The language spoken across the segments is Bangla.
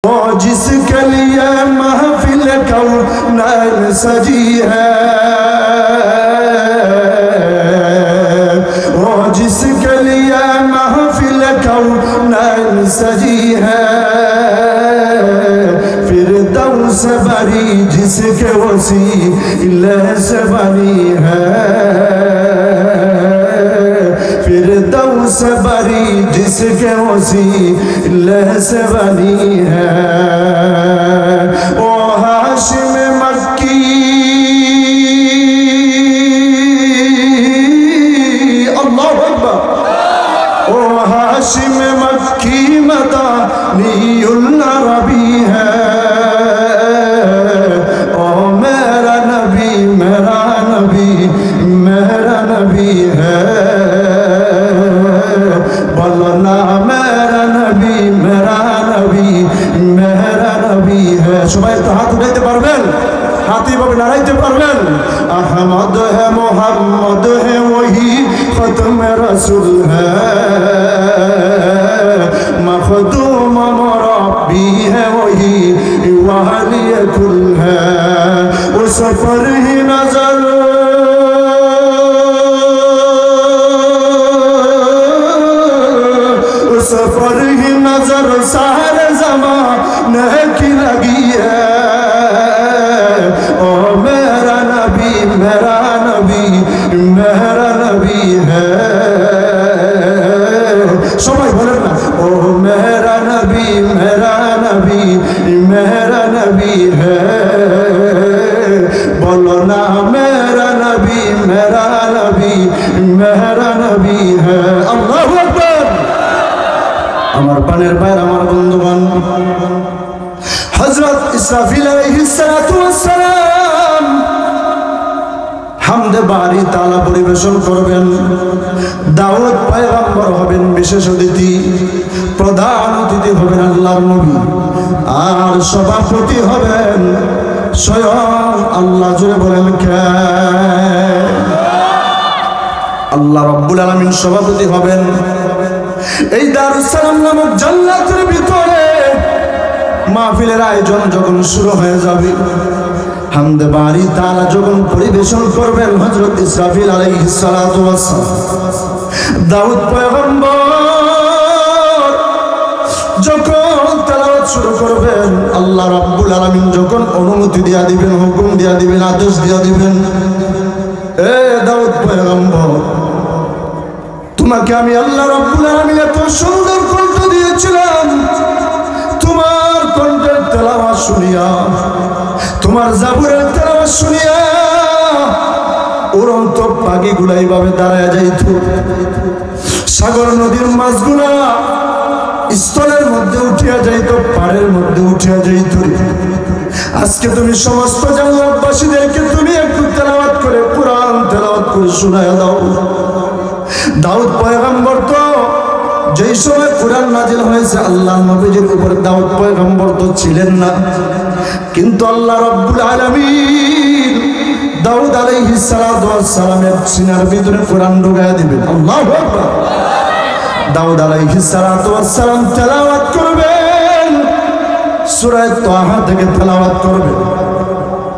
वो जिसके लिए महफिल कौनैन सजी है, वो जिसके लिए महफिल कौनैन सजी है, फिरदौस बरी जिसके वसीले से बनी है, फिरदौस बरी जिसके वसीले से बनी है। ओ हाशिम मक्की अल्लाहु अकबर, ओ हाशिम मक्की मदानियुल अरबी है, ओ मेरा नबी मेरा नबी मेरा नबी है, बोलो ना मेरा नबी मेरा नबी मेरा नबी है। সবাই তো হাত উঠাইতে পারবেন, হাতই ভাবে নাড়াইতে পারবেন। अहमद है मोहम्मद है वही खत्म रसूल है, मखदूम मुरब्बी है वही वाली कुल है, उस पर ही नजर उस पर ही नजर सारे ज़माने की लगी है। ओ मेरा नबी मेरा नबी मेरा नबी है। सबाई बोलें ना, ओ मेरा नबी मेरा नबी मेरा नबी है, बोलो ना मेरा नबी मेरा नबी मेरा नबी है। अल्लाहु अकबर। আমার পানের ভাইয়ের আমার বন্ধুগণ, হযরত ইসরাফিল আলাইহিস সালাতু ওয়াস সালাম হামদে বারি তাআলা পরিবেশন করবেন। দাউদ পয়গম্বর হবেন বিশেষ অতিথি, প্রধান অতিথি হবেন আল্লাহর নবী, আর সভাপতি হবেন স্বয়ং আল্লাহ। জুড়ে বলেন কে? আল্লাহ রাব্বুল আলামিন সভাপতি হবেন। এই দারুস সালাম নামক জান্নাতের ভিতরে মাহফিলের আয়োজন যখন শুরু হয়ে যাবে, হামদে বারি তাআলা যখন পরিবেশন করবেন হযরত ইসরাফিল আলাইহিস সালাতু ওয়াস সালাম, দাউদ পয়গম্বর যখন তেলাওয়াত শুরু করবেন, আল্লাহ রাব্বুল আলামিন যখন অনুমতি দিয়া দিবেন, হুকুম দিয়া দিবেন, আদেশ দিয়া দিবেন, এ দাউদ পয়গম্বর, তোমাকে আমি আল্লাহ রাব্বুল আলামিন এত সুন্দর কণ্ঠ দিয়েছিলাম, তোমার কণ্ঠের তেলাওয়াত শুনিয়া, তোমার জাবুরের তেলাওয়াত শুনিয়া উড়ন্ত পাখিগুলা এইভাবে দাঁড়ায় যাইত, সাগর নদীর মাছগুলা স্থলের মধ্যে উঠিয়া যাইত, পাড়ের মধ্যে উঠিয়া যাইত। আজকে তুমি সমস্ত জান্নাতবাসীদেরকে তুমি একটু তেলাওয়াত করে কুরআন তেলাওয়াত করে শোনায় দাও। দাউদ পয়গম্বর তো যেই সময় কুরআন নাজিল হয়েছে আল্লাহ নবীজির উপর দাউদ পয়গম্বর তো ছিলেন না, কিন্তু আল্লাহ রাব্বুল আলামিন দাউদ আলাইহিস সালাতু ওয়াস সালামের সিনার ভিতরে কুরআন ঢুকায়া দিবেন। আল্লাহু আকবার। দাউদ আলাইহিস সালাতু ওয়াস সালাম তেলাওয়াত করবেন, সূরা তাহা থেকে তেলাওয়াত করবেন।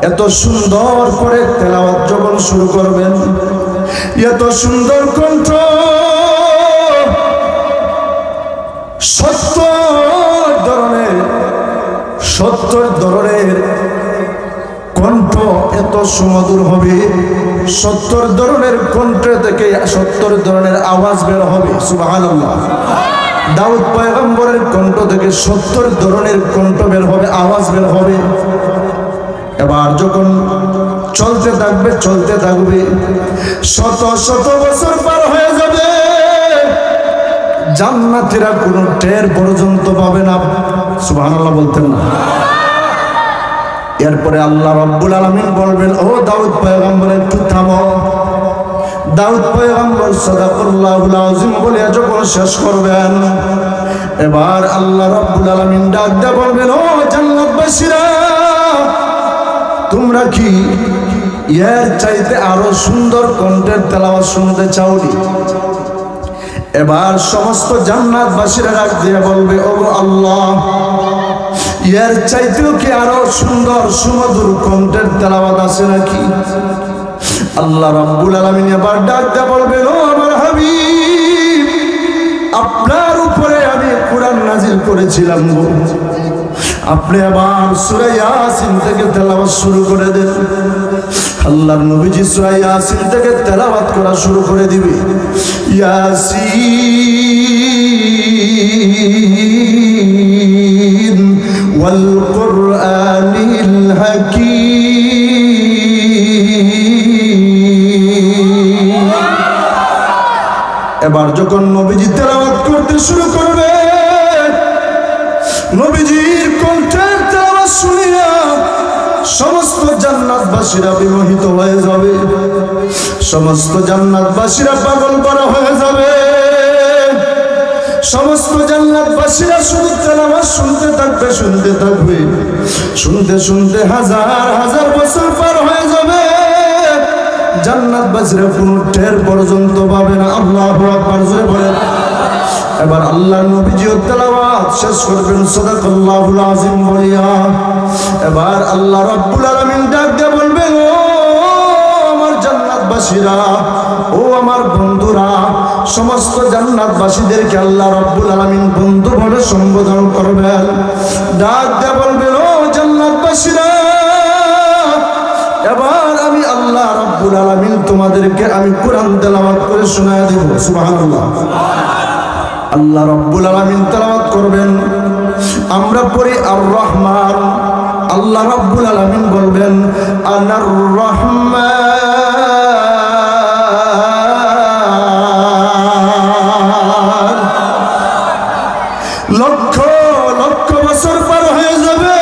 এত সুন্দর করে তেলাওয়াত যখন শুরু করবেন, এত সুন্দর কণ্ঠ, 70 ধরনের কণ্ঠ এত সুমধুর হবে, 70 ধরনের কণ্ঠ থেকে 70 ধরনের আওয়াজ বের হবে। সুবহানাল্লাহ। দাউদ পয়গম্বরের কণ্ঠ থেকে 70 ধরনের কণ্ঠ বের হবে, আওয়াজ বের হবে। এবার যখন চলতে থাকবে চলতে থাকবে, শত শত বছর পার হয়ে যাবে, জান্নাতীরা কোনো টের পর্যন্ত পাবে না। সুবহানাল্লাহ বলতেন না? এরপরে আল্লাহ রাব্বুল আলামিন বলবেন, ও দাউদ পয়গম্বর একটু থামো। দাউদ পয়গম্বর সাদাকাল্লাহুল আযীম বলে যখন শেষ করবেন, এবার আল্লাহ রাব্বুল আলামিন ডাক দিয়ে বলবেন, ও জান্নাতবাসীরা, তোমরা কি এর চাইতে আরো সুন্দর কণ্ঠের তেলাওয়াত শুনতে চাওনি? এবার সমস্ত জান্নাতবাসীরা ডাক দিয়ে বলবে, ওগো আল্লাহ, এর চাইতেও কি আরো সুন্দর সুমধুর কণ্ঠের তেলাওয়াত আছে নাকি? আল্লাহ রাব্বুল আলামিন এবার ডাক দিয়ে বলবেন, ও আমার হাবিব, আপনার উপরে আমি কোরআন নাজিল করেছিলাম গো, আপনি আবার সূরা ইয়াসিন থেকে তেলাওয়াত শুরু করে দেন। আল্লাহর নবীজি সূরা ইয়াসিন থেকে তেলাওয়াত করা শুরু করে দিবে। ইয়াসিন ওয়াল কুরআনিল হাকীম। এবার যখন নবীজি তেলাওয়াত করতে শুরু করবে, নবীজির কণ্ঠের তেলাওয়াত শুনিয়া সমস্ত জান্নাতবাসীরা বিমোহিত হয়ে যাবে, সমস্ত জান্নাতবাসীরা পাগল করা হয়ে যাবে, সমস্ত জান্নাতবাসীরা শুধু তেলাওয়াত শুনতে থাকবে, শুনতে থাকবে, শুনতে শুনতে হাজার হাজার বছর পার হয়ে যাবে, জান্নাতবাসীরা কোনো টের পর্যন্ত পাবে না। আল্লাহু আকবার জোরে বলেন। এবার আল্লাহর নবীজিও তেলাওয়াত শেষ করবেন সাদাকাল্লাহুল আযীম বলিয়া। এবার আল্লাহ রাব্বুল আলামিন ডাক দিয়ে বলবেন, ও আমার জান্নাতবাসীরা, ও আমার বন্ধুরা, সমস্ত জান্নাতবাসীদেরকে আল্লাহ রাব্বুল আলামিন বন্ধু বলে সম্বোধন করবেন। ডাক দিয়ে বলবেন, ও জান্নাতবাসীরা, এবার আমি আল্লাহ রাব্বুল আলামিন তোমাদেরকে আমি কোরআন তেলাওয়াত করে শোনায় দেব। সুবহানাল্লাহ। আল্লাহ রাব্বুল আলামিন তেলাওয়াত করবেন, আমরা পড়ি আর রহমান, আল্লাহ রাব্বুল আলামিন বলবেন আনার রহমান। লক্ষ লক্ষ বছর পার হয়ে যাবে,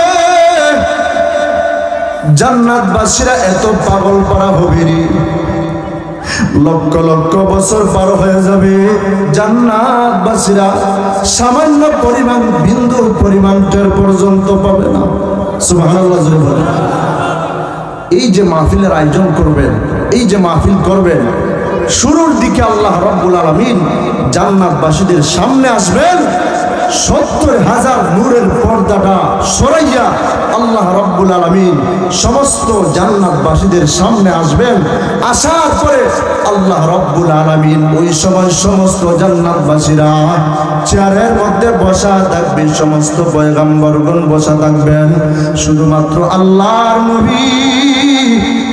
জান্নাতবাসীরা এত পাগল করা হবে রে, লক্ষ লক্ষ বছর পার হয়ে যাবে, জান্নাতবাসীরা সামান্য পরিমাণ বিন্দুর পরিমাণ টের পর্যন্ত পাবে না। সুবহানাল্লাহ জোরে বলেন। এই যে মাহফিলের আয়োজন করবেন, এই যে মাহফিল করবেন, শুরুর দিকে আল্লাহ রাব্বুল আলামিন জান্নাতবাসীদের সামনে আসবেন, ৭০,০০০ নূরের পর্দাটা সরাইয়া আল্লাহ রাব্বুল আলামিন সমস্ত জান্নাতবাসীদের সামনে আসবেন। আসার পরে আল্লাহ রাব্বুল আলামিন ওই সময় সমস্ত জান্নাতবাসীরা চেয়ারের মধ্যে বসা থাকবে, সমস্ত পয়গম্বরগণ বসা থাকবেন, শুধুমাত্র আল্লাহর নবী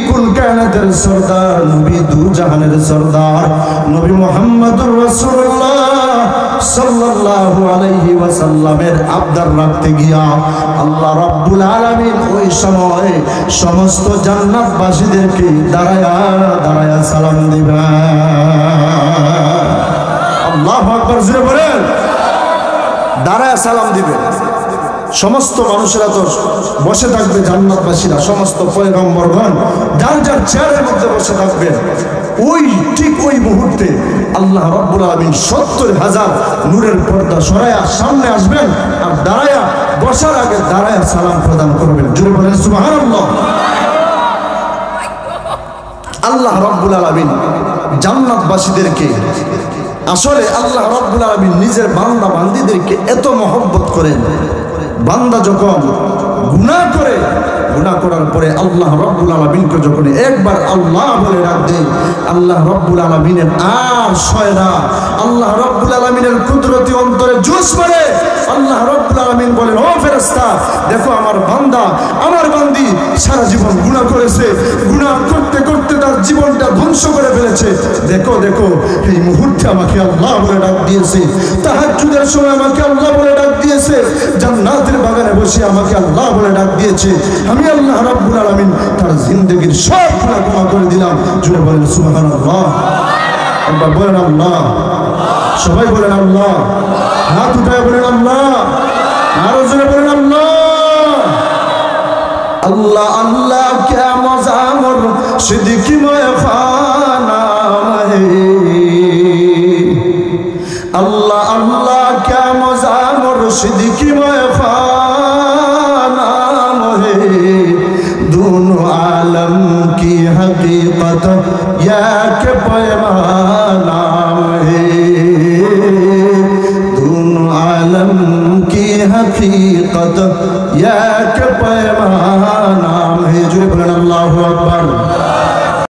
কুল কায়নাতের সরদার, নবী দু জাহানের সরদার, নবী মুহাম্মদুর রাসূলুল্লাহ সাল্লাল্লাহু আলাইহি ওয়াসাল্লামের আবদার রাখতে গিয়া আল্লাহ রাব্বুল আলামিন ওই সময় সমস্ত জান্নাতবাসীদেরকে দাঁড়ায়া দাঁড়ায়া সালাম দিবেন। আল্লাহু আকবার জোরে বলেন। দাঁড়ায়া সালাম দিবেন। সমস্ত মানুষেরা তো বসে থাকবে, জান্নাতবাসীরা সমস্ত পয়গম্বরগণ যার যার চেয়ারের মধ্যে বসে থাকবেন। ওই ঠিক ওই মুহূর্তে আল্লাহ রাব্বুল আলামিন ৭০,০০০ নূরের পর্দা সরায়া সামনে আসবেন, আর দাঁড়ায়া বসার আগে দাঁড়ায়া সালাম প্রদান করবেন। জোরে বলেন সুবহানাল্লাহ। আল্লাহ রাব্বুল আলামিন জান্নাতবাসীদেরকে, আসলে আল্লাহ রাব্বুল আলামিন নিজের বান্দা বান্দীদেরকে এত মহব্বত করেন, বান্দা যখন গুনাহ করে, গুনাহ করার পরে আল্লাহ রাব্বুল আলামিনকে যখন একবার আল্লাহ বলে ডাক দেয়, আল্লাহ রাব্বুল আলামিনের আর সয় না, আল্লাহ রাব্বুল আলামিনের কুদরতি অন্তরে জোশ পড়ে। আল্লাহ রাব্বুল আলামিন বলেন, ও ফেরেশতা, দেখো আমার বান্দা, আমার বান্দি সারা জীবন গুনাহ করেছে, গুনাহ করতে করতে তার জীবনটা ধ্বংস করে ফেলেছে, দেখো দেখো এই মুহূর্তে আমাকে আল্লাহ বলে ডাক দিয়েছে, তাহাজ্জুদের সময় আমাকে আল্লাহ বলে ডাক দিয়েছে, জান্নাতের বাগানে বসে আমাকে আল্লাহ বলে ডাক দিয়েছে। আমি আল্লাহ রাব্বুল আলামিন তার জিন্দেগীর সব গুনাহ ক্ষমা করে দিলাম। জোরে বলেন সুবহানাল্লাহ। একবার বলেন আল্লাহ, সবাই বলেন আল্লাহ, হাত উঠায় বলেন আল্লাহ, আরো জোরে বলেন আল্লাহ। আল্লাহ আল্লাহ क्या मजा मुर्शिद की खाना है, अल्लाह अल्लाह क्या मजा मुर्शिद की खाना है, दोनों आलम की हकीकत या के पैमाना है, दोनों आलम की हकीकत এক पैमाना में जुड़े बोलें अल्लाहु अकबर।